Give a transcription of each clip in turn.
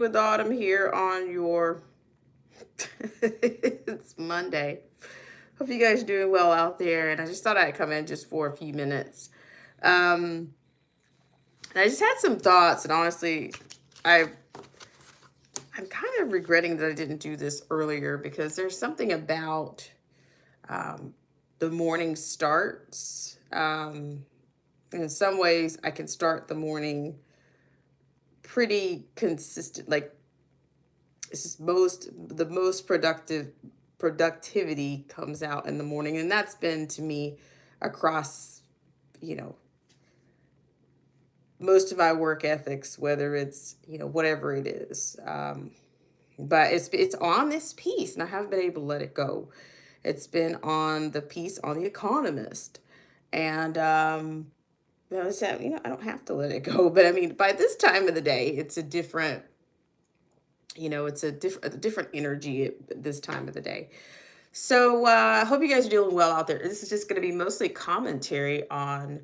with Autumn here on your it's Monday. Hope you guys are doing well out there. And I just thought I'd come in just for a few minutes. Um, I just had some thoughts, and honestly, I I'm kind of regretting that I didn't do this earlier because there's something about um, the morning starts. In some ways, I can start the morning pretty consistent, like it's just the most productivity comes out in the morning, and that's been to me across you know most of my work ethics, whether it's whatever it is. But it's on this piece, and I haven't been able to let it go. It's been on the piece on the Economist, and I said, I don't have to let it go, but I mean, by this time of the day, it's a different it's a different energy at this time of the day. So I hope you guys are doing well out there. This is just going to be mostly commentary on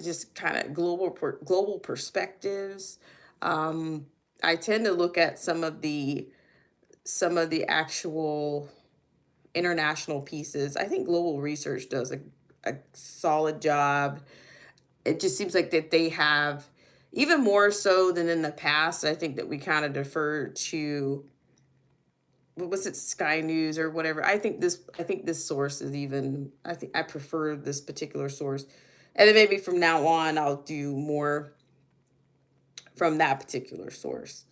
just kind of global perspectives. Um, I tend to look at some of the actual international pieces. I think global research does a solid job. It just seems like that they have, even more so than in the past, I think that we kind of defer to, what was it, Sky News or whatever. I think this source is even, I think I prefer this particular source. And then maybe from now on I'll do more from that particular source.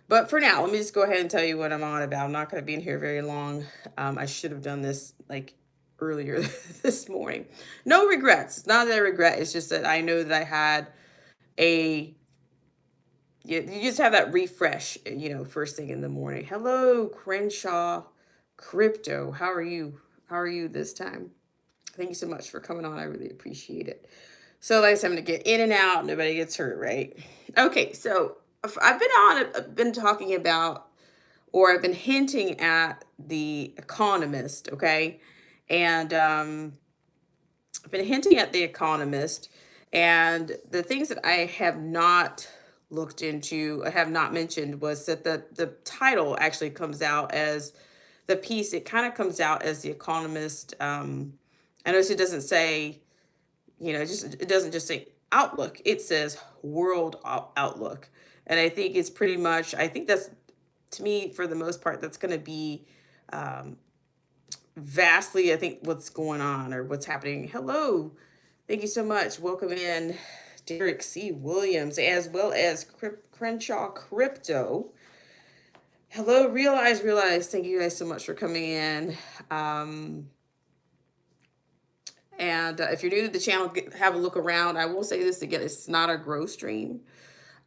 But for now, let me just go ahead and tell you what I'm on about. I'm not going to be in here very long. I should have done this like earlier this morning. No regrets. It's not that I regret. It's just that I know that I had a, you just have that refresh, first thing in the morning. Hello, Crenshaw Crypto. How are you? How are you this time? Thank you so much for coming on. I really appreciate it. So, like I said, I'm going to get in and out. Nobody gets hurt, right? Okay, so I've been talking about, or I've been hinting at the Economist, okay? And I've been hinting at the Economist, and the things that I have not looked into, I have not mentioned, was that the title actually comes out as the piece. It kind of comes out as the Economist. I notice it doesn't say, it doesn't just say Outlook. It says World Outlook, and I think it's pretty much. I think that's, to me, for the most part, that's going to be um, vastly, I think, what's going on or what's happening. Hello. Thank you so much. Welcome in, Derek C. Williams, as well as Crenshaw Crypto. Hello, realize. Thank you guys so much for coming in. Um, and if you're new to the channel, have a look around. I will say this again: it's not a growth stream.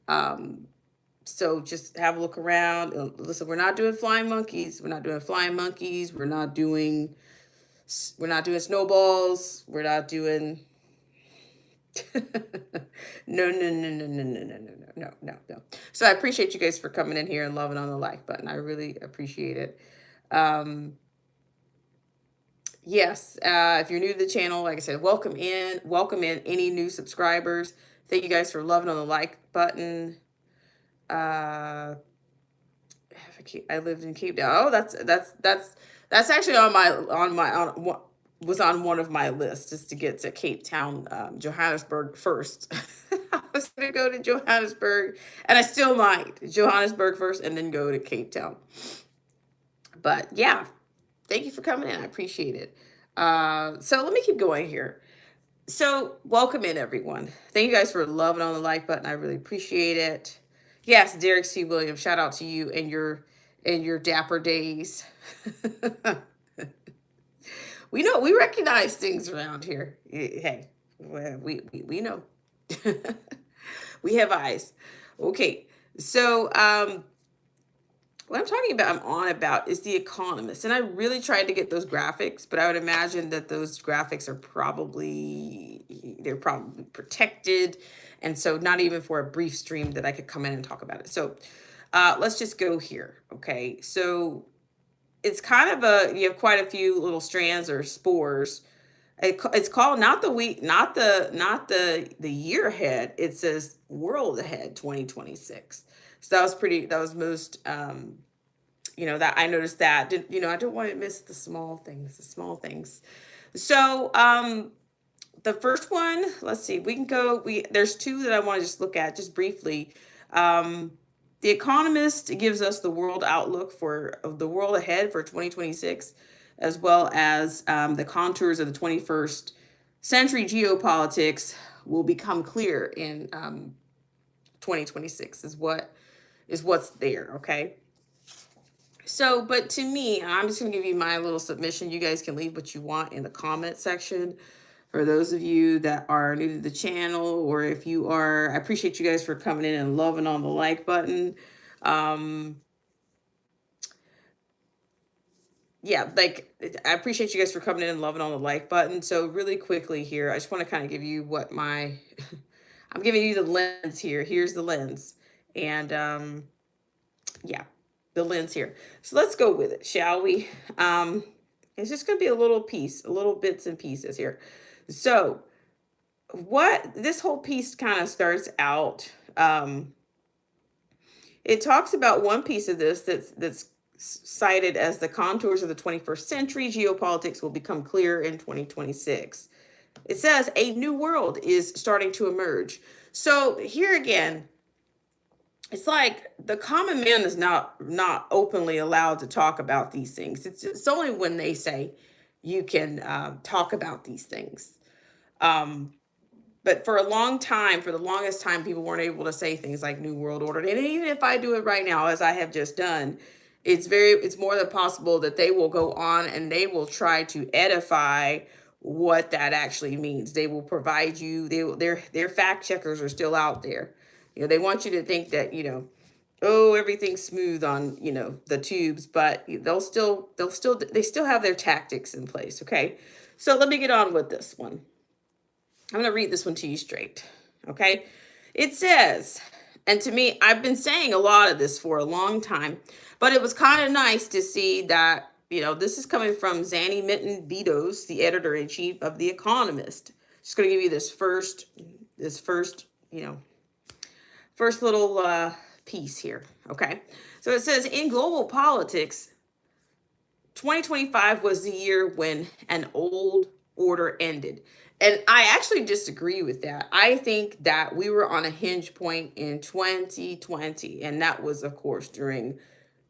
Um, so just have a look around. Listen, we're not doing flying monkeys. We're not doing flying monkeys. We're not doing snowballs. We're not doing no, no, no, no, no, no, no, no, no, no, no, no. So I appreciate you guys for coming in here and loving on the like button. I really appreciate it. Um, yes, if you're new to the channel, like I said, welcome in. Welcome in any new subscribers. Thank you guys for loving on the like button. Uh, I lived in Cape Town. Oh, that's actually was on one of my lists, just to get to Cape Town, Johannesburg first. I was gonna go to Johannesburg, and I still might. Johannesburg first, and then go to Cape Town. But yeah, thank you for coming in. I appreciate it. So let me keep going here. So welcome in, everyone. Thank you guys for loving on the like button. I really appreciate it. Yes, Derek C. Williams, shout out to you and your dapper days. We recognize things around here. Hey, we know. We have eyes. Okay, so what I'm talking about, I'm on about, is The Economist. And I really tried to get those graphics, but I would imagine that those graphics they're probably protected. And so not even for a brief stream that I could come in and talk about it. So let's just go here. Okay. So it's kind of you have quite a few little strands or spores. It's called not the week, not the year ahead. It says world ahead 2026. So that was most, that I noticed that. I don't want to miss the small things. So, the first one, let's see, we can go, there's two that I want to just look at just briefly. Um, the Economist gives us the world outlook for of the world ahead for 2026, as well as the contours of the 21st century geopolitics will become clear in 2026 is what's there. Okay. So, but to me, I'm just going to give you my little submission. You guys can leave what you want in the comment section. For those of you that are new to the channel, or if you are, I appreciate you guys for coming in and loving on the like button. Um, yeah, like I appreciate you guys for coming in and loving on the like button. So really quickly here, I just want to kind of give you what my, I'm giving you the lens here. Here's the lens. And yeah, the lens here. So let's go with it, shall we? It's just going to be a little piece, a little bits and pieces here. So what this whole piece kind of starts out, it talks about one piece of this that's cited as the contours of the 21st century geopolitics will become clear in 2026. It says a new world is starting to emerge. So here again, it's like the common man is not openly allowed to talk about these things. It's only when they say you can talk about these things. Um, but for a long time, for the longest time, people weren't able to say things like New World Order. And even if I do it right now, as I have just done, it's more than possible that they will go on and they will try to edify what that actually means. They will provide you, their fact checkers are still out there. They want you to think that, oh, everything's smooth on, the tubes, but they still have their tactics in place. Okay. So let me get on with this one. I'm going to read this one to you straight. Okay. It says, and to me, I've been saying a lot of this for a long time, but it was kind of nice to see that, this is coming from Zanny Minton Beatos, the editor in chief of The Economist. Just going to give you this first, first little piece here. Okay. So it says, in global politics, 2025 was the year when an old order ended. And I actually disagree with that. I think that we were on a hinge point in 2020, and that was, of course, during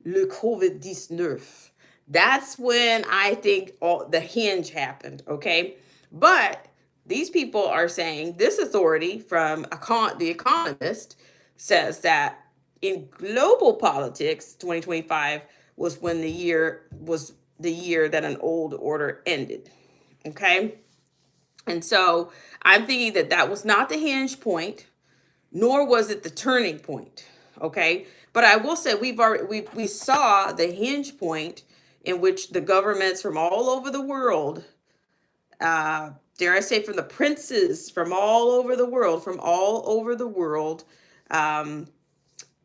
le COVID-19. That's when I think all the hinge happened, okay? But these people are saying this authority from The Economist says that in global politics, 2025 was the year that an old order ended. Okay. And so I'm thinking that that was not the hinge point, nor was it the turning point. Okay. But I will say we saw the hinge point in which the governments from all over the world, dare I say, from the princes from all over the world,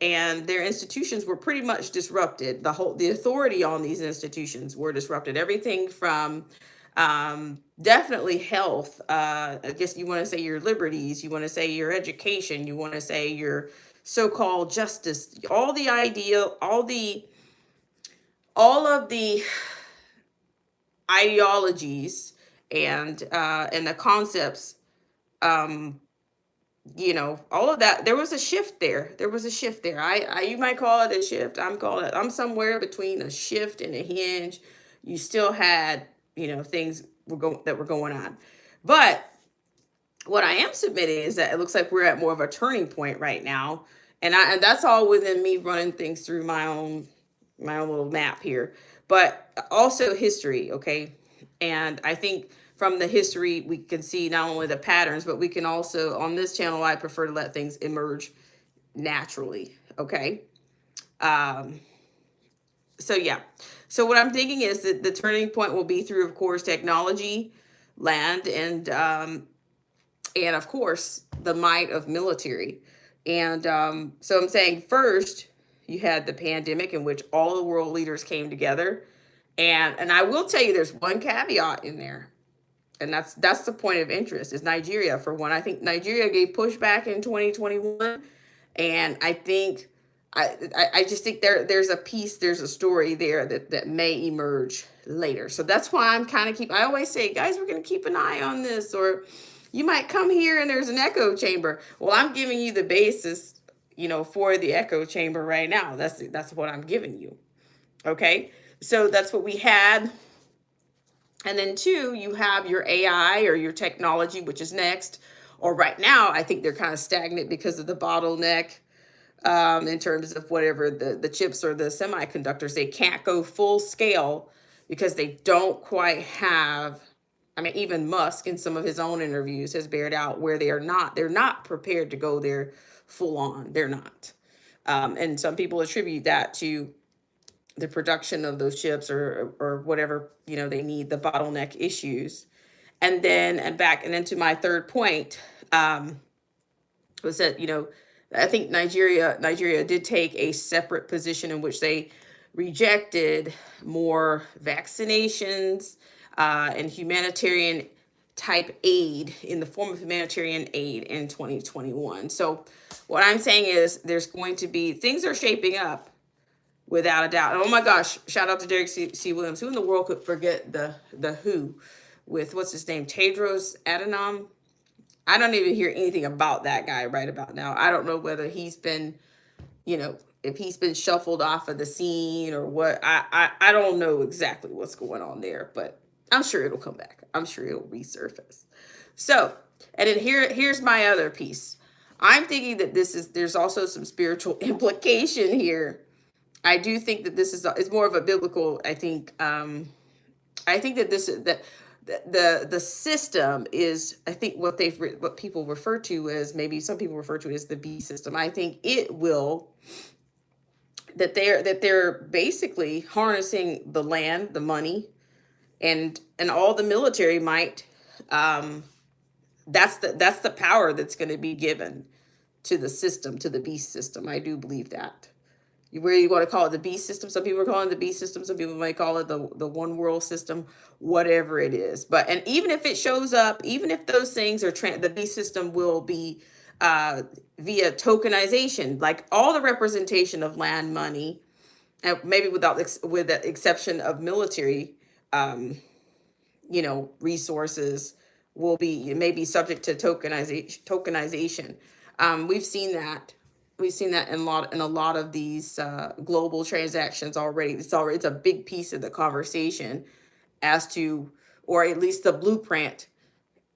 and their institutions were pretty much disrupted. The authority on these institutions were disrupted. Everything from definitely health. I guess you want to say your liberties, you want to say your education, you want to say your so-called justice. All of the ideologies and the concepts. All of that, there was a shift there. You might call it a shift. I'm somewhere between a shift and a hinge. You still had, things that were going on. But what I am submitting is that it looks like we're at more of a turning point right now. And that's all within me running things through my own little map here, but also history. Okay. And I think from the history, we can see not only the patterns, but we can also, on this channel, I prefer to let things emerge naturally. Okay. So yeah. So what I'm thinking is that the turning point will be through, of course, technology, land, and of course the might of military. And so I'm saying first, you had the pandemic in which all the world leaders came together. And I will tell you, there's one caveat in there. And that's the point of interest is Nigeria, for one. I think Nigeria gave pushback in 2021. And I think I just think there's a piece, there's a story there that may emerge later. So that's why I always say, guys, we're gonna keep an eye on this, or you might come here and there's an echo chamber. Well, I'm giving you the basis, for the echo chamber right now. That's what I'm giving you. Okay. So that's what we had. And then two, you have your AI or your technology, which is next. Or right now, I think they're kind of stagnant because of the bottleneck, in terms of whatever the chips or the semiconductors. They can't go full scale because they don't quite have. I mean, even Musk in some of his own interviews has bared out where they're not prepared to go there full on. They're not. And some people attribute that to the production of those chips or whatever, they need, the bottleneck issues. And then, and then to my third point, was that, I think Nigeria did take a separate position in which they rejected more vaccinations, and humanitarian type aid, in the form of humanitarian aid, in 2021. So what I'm saying is there's going to be, things are shaping up without a doubt. Oh my gosh, shout out to Derek C. Williams. Who in the world could forget the WHO with, what's his name, Tedros Adhanom? I don't even hear anything about that guy right about now. I don't know whether he's been, if he's been shuffled off of the scene or what. I don't know exactly what's going on there, but I'm sure it'll come back. I'm sure it'll resurface. So, and then here's my other piece. I'm thinking that there's also some spiritual implication here. I do think that this is more of a biblical, I think. I think that the system is, I think, what people refer to as, maybe some people refer to it as the B system. I think it will, that they're basically harnessing the land, the money, and all the military might. That's the power that's going to be given to the system, to the beast system. I do believe that. Where you want to call it, the beast system. Some people are calling it the beast system. Some people might call it the one world system, whatever it is. But, and even if it shows up, even if those things are, the beast system will be via tokenization, like all the representation of land, money, and maybe with the exception of military, resources, will be maybe subject to tokenization. We've seen that. We've seen that in a lot of these global transactions already. It's a big piece of the conversation as to, or at least the blueprint.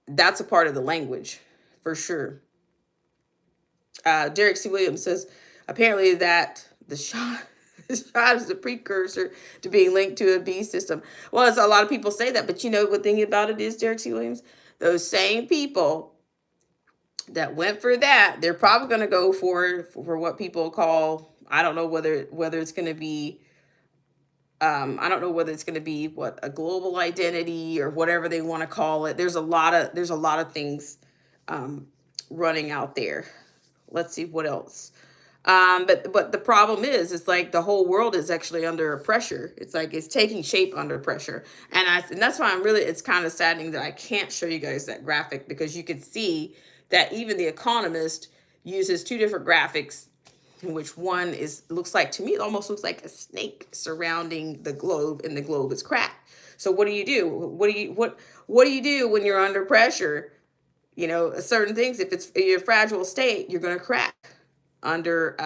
That's a part of the language for sure. Derek C. Williams says apparently that the shot is the precursor to being linked to a B system. Well, it's a lot of people say that, but what thing about it is, Derek C. Williams, those same people that went for that, they're probably going to go for what people call, I don't know whether it's going to be, I don't know whether it's going to be what, a global identity or whatever they want to call it. There's a lot of things running out there. Let's see what else. But the problem is, it's like the whole world is actually under pressure. It's like it's taking shape under pressure, and that's why it's kind of saddening that I can't show you guys that graphic, because you can see that even the Economist uses two different graphics, in which one looks like, to me, it almost looks like a snake surrounding the globe, and the globe is cracked. So what do you do? What do you do when you're under pressure? Certain things, if it's in a fragile state, you're going to crack under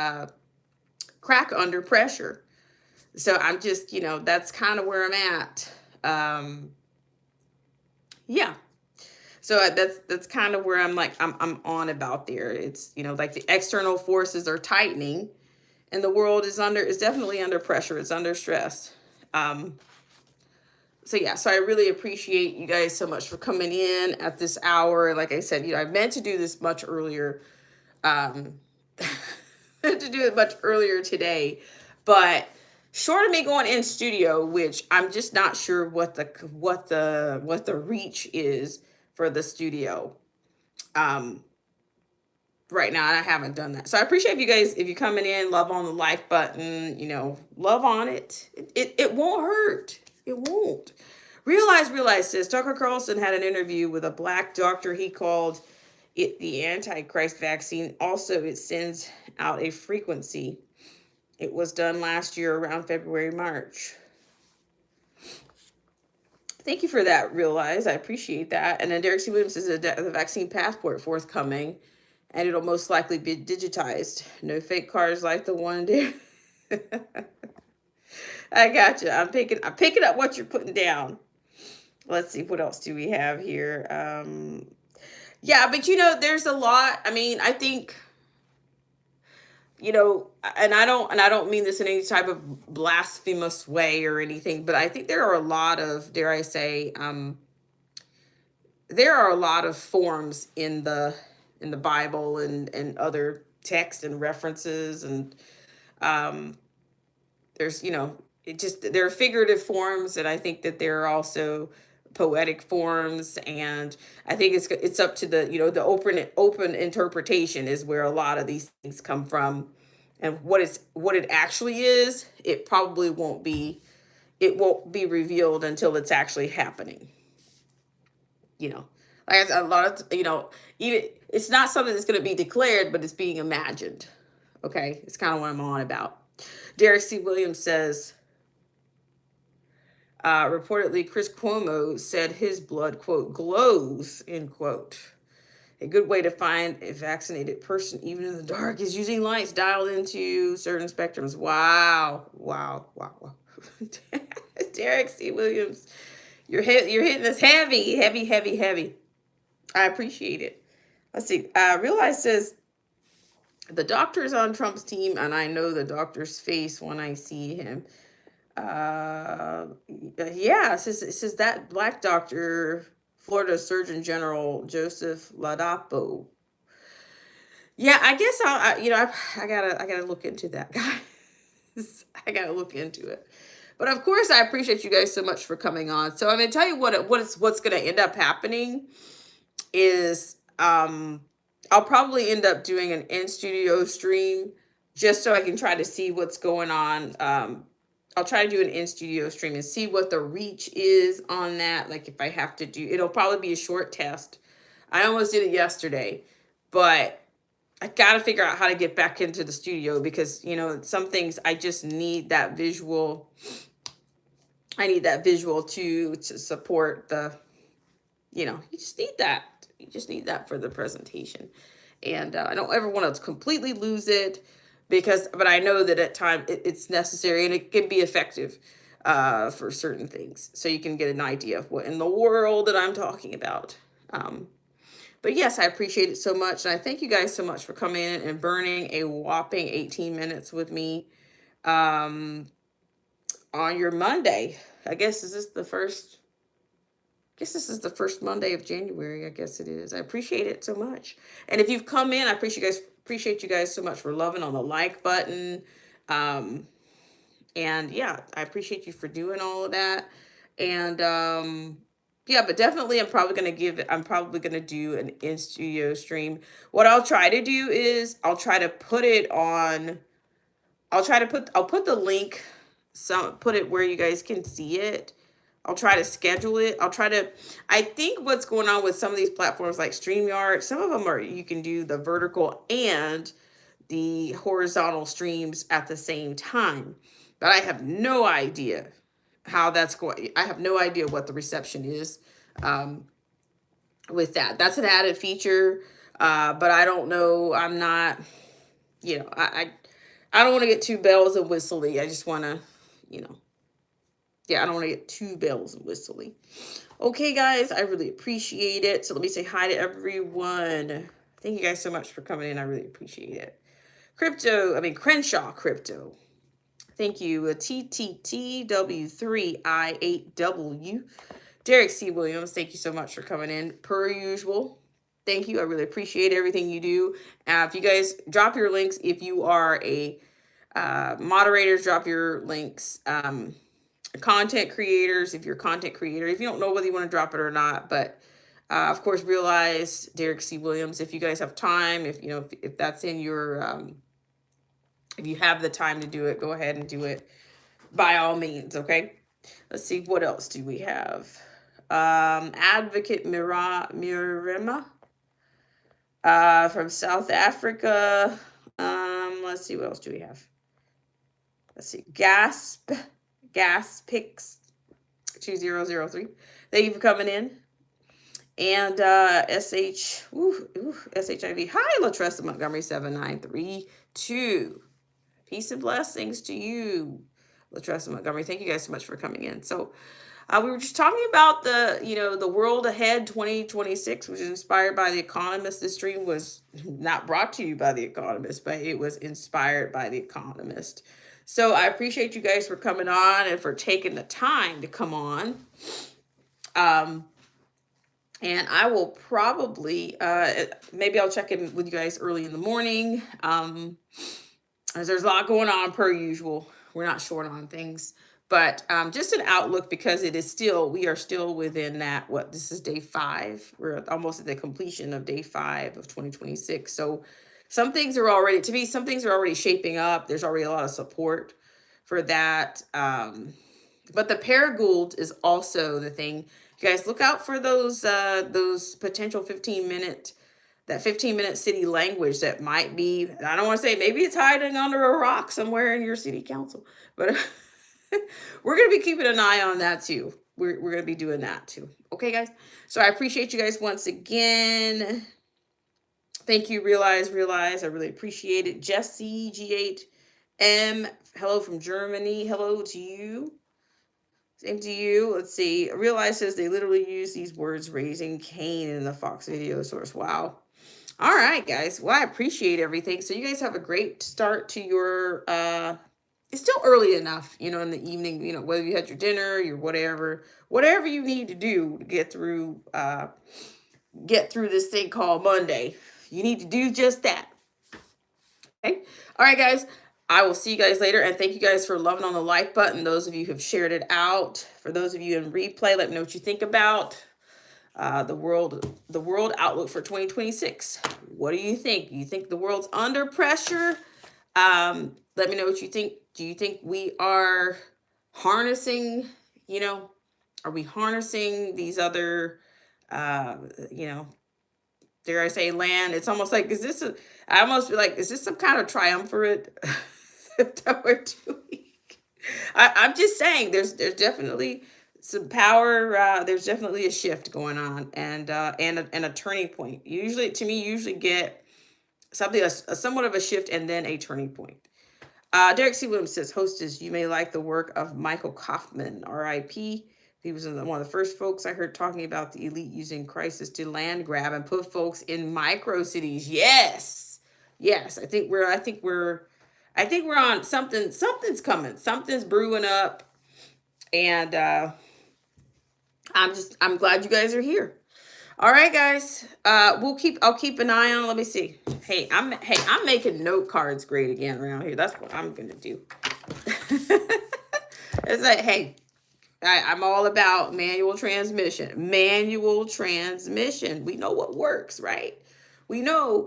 pressure. So I'm just, that's kind of where I'm at. Yeah. So that's kind of where I'm like, I'm on about there. It's, like the external forces are tightening, and the world is definitely under pressure. It's under stress. So yeah, so I really appreciate you guys so much for coming in at this hour. Like I said, I meant to do this much earlier, to do it much earlier today, but short of me going in studio, which I'm just not sure what the reach is for the studio right now, and I haven't done that. So I appreciate you guys, if you're coming in, love on the like button, love on it. It won't hurt. It won't. Realize says Tucker Carlson had an interview with a black doctor. He called it the Antichrist vaccine. Also, it sends out a frequency It was done last year around February, March. Thank you for that, Realize. I appreciate that. And then Derek C. Williams says the vaccine passport forthcoming, and it'll most likely be digitized. No fake cards like the one there. I got you. I'm picking up what you're putting down. Let's see, what else do we have here? Yeah, but there's a lot. I mean, I think, and I don't mean this in any type of blasphemous way or anything, but I think there are a lot of, dare I say, there are a lot of forms in the Bible and other text and references, and um there's it just there are figurative forms, and I think that there are also poetic forms, and I think it's up to the open interpretation is where a lot of these things come from. And what it actually is, it won't be revealed until it's actually happening. you know like a lot of even it's not something that's going to be declared, but it's being imagined. Okay, it's kind of what I'm on about. Derek C. Williams says, reportedly Chris Cuomo said his blood, quote, glows, end quote. A good way to find a vaccinated person, even in the dark, is using lights dialed into certain spectrums. Wow, wow, wow, wow. Derek C. Williams, you're hitting us heavy, heavy, heavy, heavy. I appreciate it. Let's see. Realize says the doctor is on Trump's team, and I know the doctor's face when I see him. Yeah, it says that black doctor, Florida Surgeon General Joseph Ladapo. Yeah, I guess I gotta look into that, guys. I gotta look into it. But of course, I appreciate you guys so much for coming on. So I'm gonna tell you what's gonna end up happening is I'll probably end up doing an in studio stream just so I can try to see what's going on. I'll try to do an in studio stream and see what the reach is on that. Like if I have to do, it'll probably be a short test. I almost did it yesterday, but I got to figure out how to get back into the studio because, some things I just need that visual. I need that visual to support you just need that. You just need that for the presentation. And I don't ever want to completely lose it but I know that at times it's necessary and it can be effective for certain things. So you can get an idea of what in the world that I'm talking about. But yes, I appreciate it so much. And I thank you guys so much for coming in and burning a whopping 18 minutes with me um, on your Monday. I guess this is the first Monday of January. I guess it is. I appreciate it so much. And if you've come in, I appreciate you guys so much for loving on the like button. Um, and yeah, I appreciate you for doing all of that. And yeah, but definitely I'm probably gonna do an in studio stream. What I'll try to do is I'll put the link, put it where you guys can see it. I'll try to schedule it. I think what's going on with some of these platforms like StreamYard, some of them you can do the vertical and the horizontal streams at the same time. But I have no idea how that's going. I have no idea what the reception is um, with that. That's an added feature, but I don't know. I'm not, I don't want to get too bells and whistly. I just want to, you know, yeah, I don't want to get too bells and whistly. Okay, guys, I really appreciate it. So let me say hi to everyone. Thank you guys so much for coming in. I really appreciate it. Crenshaw Crypto. Thank you. TTTW3I8W. Derek C. Williams, thank you so much for coming in. Per usual, thank you. I really appreciate everything you do. If you guys drop your links, if you are a moderators, drop your links. Content creators, if you're a content creator, if you don't know whether you want to drop it or not, but of course, Realize, Derek C. Williams, if you guys have time, if that's in your, if you have the time to do it, go ahead and do it by all means, okay? Let's see, what else do we have? Advocate Mirema from South Africa. Let's see, what else do we have? let's see, Gas Picks 2003. Thank you for coming in. And SHIV. Hi, Latressa Montgomery 7932. Peace and blessings to you, Latressa Montgomery. Thank you guys so much for coming in. So we were just talking about the world ahead 2026, which is inspired by The Economist. This stream was not brought to you by The Economist, but it was inspired by The Economist. So I appreciate you guys for coming on and for taking the time to come on. And I will probably, maybe I'll check in with you guys early in the morning. As there's a lot going on per usual. We're not short on things. But just an outlook, because we are still within that, this is day 5. We're almost at the completion of day 5 of 2026. So some things are already shaping up. There's already a lot of support for that. But the Paragould is also the thing. You guys look out for those potential 15-minute city language that might be, I don't want to say, maybe it's hiding under a rock somewhere in your city council, but we're going to be keeping an eye on that too. We're going to be doing that too. Okay, guys? So I appreciate you guys once again. Thank you, Realize. I really appreciate it. Jesse, G8M, hello from Germany. Hello to you. Same to you. Let's see. Realize says they literally use these words, raising Cain, in the Fox video source. Wow. All right, guys. Well, I appreciate everything. So you guys have a great start to your, it's still early enough, in the evening, whether you had your dinner, your whatever you need to do to get through this thing called Monday. You need to do just that. Okay. All right, guys. I will see you guys later. And thank you guys for loving on the like button. Those of you who have shared it out. For those of you in replay, let me know what you think about the world outlook for 2026. What do you think? Do you think the world's under pressure? Let me know what you think. Do you think we are harnessing, are we harnessing these other, dare I say, land? It's almost like, is this some kind of triumvirate that we're doing? I'm just saying, there's definitely some power. There's definitely a shift going on, and a turning point. Usually get something, a somewhat of a shift, and then a turning point. Derek C. Williams says, hostess, you may like the work of Michael Kaufman, R.I.P. He was one of the first folks I heard talking about the elite using crisis to land grab and put folks in micro cities. Yes. I think we're on something. Something's coming. Something's brewing up. And I'm glad you guys are here. All right, guys. I'll keep an eye on. Let me see. Hey, I'm making note cards great again around here. That's what I'm gonna do. It's like, hey, I'm all about manual transmission. We know what works, right? We know.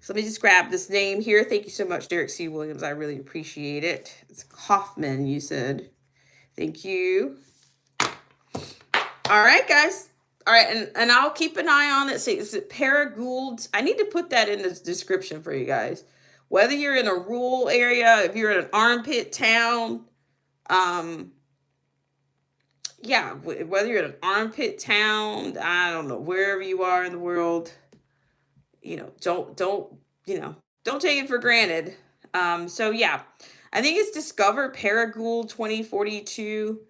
So let me just grab this name here. Thank you so much, Derek C. Williams. I really appreciate it. It's Kaufman, you said. Thank you. All right, guys. All right, and I'll keep an eye on it. See, is it Paragould? I need to put that in the description for you guys. Whether you're in a rural area, if you're in an armpit town, whether you're in an armpit town, I don't know, wherever you are in the world, don't take it for granted. So yeah, I think it's Discover Paragould 2042.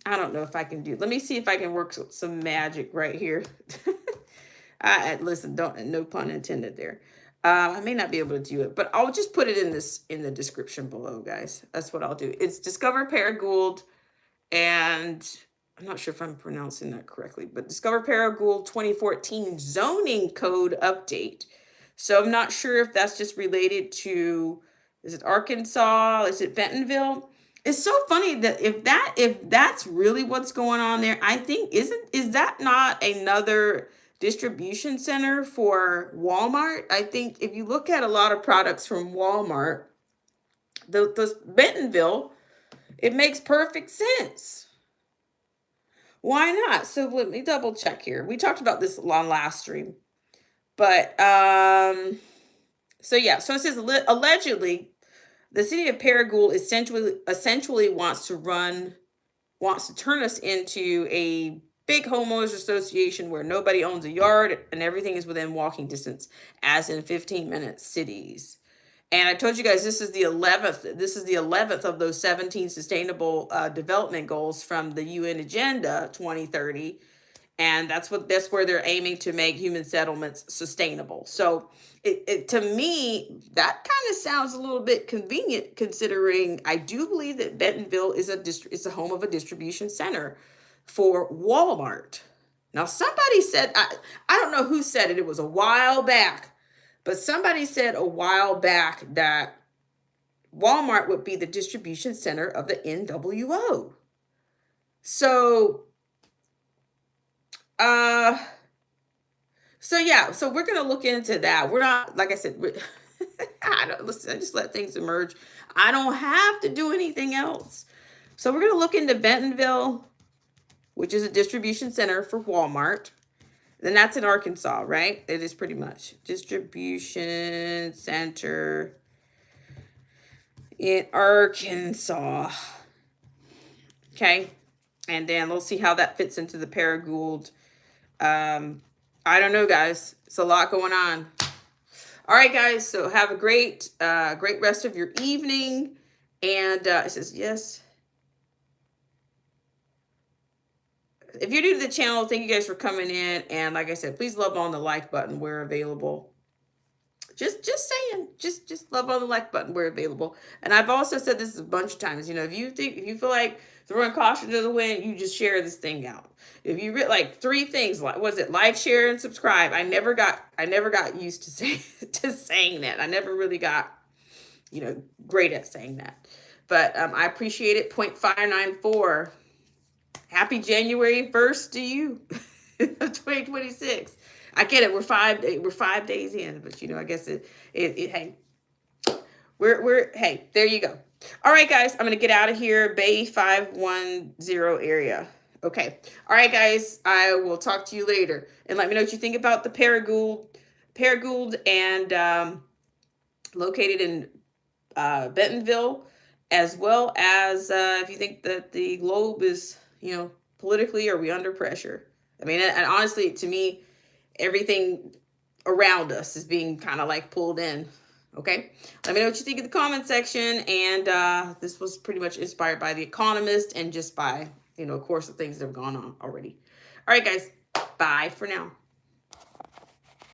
I don't know if I can do. Let me see if I can work some magic right here. Listen, no pun intended there. I may not be able to do it, but I'll just put it in the description below, guys. That's what I'll do. It's Discover Paragould, and I'm not sure if I'm pronouncing that correctly, but Discover Paragould 2014 zoning code update. So I'm not sure if that's just related to, is it Arkansas? Is it Bentonville? It's so funny that if that's really what's going on there, I think is that not another distribution center for Walmart? I think if you look at a lot of products from Walmart, the Bentonville, it makes perfect sense. Why not? So let me double check here. We talked about this on last stream, but so it says allegedly The city of Paragould essentially wants to turn us into a big homeowners association where nobody owns a yard and everything is within walking distance, as in 15-minute cities. And I told you guys this is the 11th. This is the 11th of those 17 sustainable development goals from the UN Agenda 2030, and that's where they're aiming to make human settlements sustainable. So to me, that kind of sounds a little bit convenient, considering I do believe that Bentonville is a home of a distribution center for Walmart. Now somebody said, I don't know who said it, it was a while back, but somebody said a while back that Walmart would be the distribution center of the NWO. So uh yeah, so we're gonna look into that. We're not, like I said, I don't listen. I just let things emerge. I don't have to do anything else. So we're gonna look into Bentonville, which is a distribution center for Walmart. Then that's in Arkansas, right? It is pretty much distribution center in Arkansas. Okay, and then we'll see how that fits into the Paragould. I don't know, guys. It's a lot going on. All right, guys. So have a great rest of your evening. And it says yes. If you're new to the channel, thank you guys for coming in. And like I said, please love on the like button where available. Just saying, just love on the like button where available. And I've also said this a bunch of times. You know, if you feel like throwing caution to the wind, you just share this thing out. If you like 3 things, like was it like, share, and subscribe? I never got used to saying that. I never really got, great at saying that. But I appreciate it. 0.594. Happy January 1st to you, 2026. I get it. We're 5 days in, but I guess hey, hey, there you go. All right, guys, I'm gonna get out of here. Bay 510 area. Okay. All right, guys, I will talk to you later, and let me know what you think about the Paragould, and located in Bentonville, as well as if you think that the globe is, politically, are we under pressure? I mean, and honestly, to me, everything around us is being kind of like pulled in. Okay, let me know what you think in the comment section. And this was pretty much inspired by the Economist, and just by, of course, the things that have gone on already. All right, guys, bye for now.